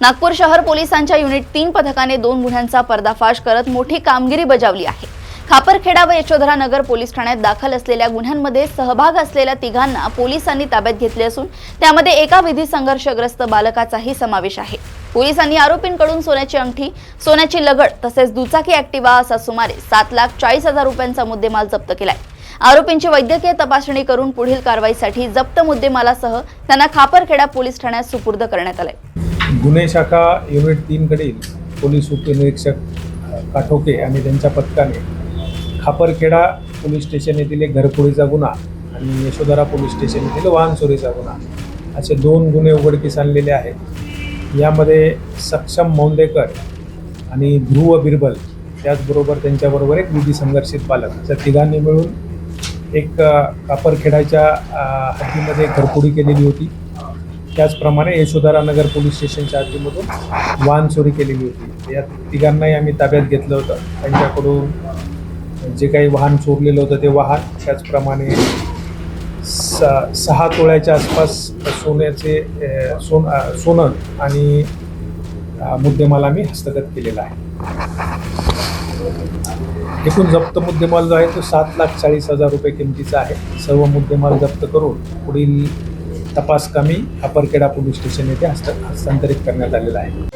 नागपूर शहर पोलिसांच्या युनिट 3 पथकाने 2 गुन्ह्यांचा पर्दाफाश करत मोठी कामगिरी बजावली आहे। खापरखेडा व यशोधरा नगर पोलीस ठाण्यात दाखल असलेल्या गुन्ह्यांमध्ये सहभाग असलेल्या तिघांना पोलिसांनी ताब्यात घेतले असून त्यामध्ये एका विधी संघर्षग्रस्त बालकाचाही समावेश आहे। पोलिसांनी आरोपींकडून सोन्याची अंगठी, सोन्याची लगड तसेच दुचाकी ॲक्टिवा असा सुमारे 7,40,000 रुपयांचा मुद्देमाल जप्त केलाय। आरोपींची वैद्यकीय तपासणी करून पुढील कारवाईसाठी जप्त मुद्देमालासह त्यांना खापरखेडा पोलीस ठाण्यात सुपूर्द करण्यात आले। गुन्हे शाखा युनिट 3 कडील पोलीस उपनिरीक्षक काठोके आणि त्यांच्या पथकाने खापरखेडा पोलीस स्टेशन येथील एक घरफोडीचा गुन्हा आणि यशोधरा पोलीस स्टेशन येथील वाहन चोरीचा गुन्हा असे 2 गुन्हे उघडकीस आणलेले आहेत। यामध्ये सक्षम मौंदेकर आणि ध्रुव बिरबल त्याचबरोबर त्यांच्याबरोबर एक विधी संघर्षित बालक अशा तिघांनी मिळून एक खापरखेडाच्या हद्दीमध्ये घरफोडी केलेली होती। त्याचप्रमाणे यशोधरा नगर पोलीस स्टेशनच्या हद्दीमधून वाहन चोरी केलेली होती। या तिघांनाही आम्ही ताब्यात घेतलं होतं। त्यांच्याकडून जे काही वाहन चोरलेलं होतं ते वाहन, त्याचप्रमाणे 6 तोळ्याच्या आसपास सोनं आणि मुद्देमाल आम्ही हस्तगत केलेला आहे। एकूण जप्त मुद्देमाल जो आहे तो 7,40,000 रुपये किमतीचा आहे। सर्व मुद्देमाल जप्त करून पुढील तपास कामी खापरखेडा पोलीस स्टेशन येथे हस्तांतरित करण्यात आलेला आहे।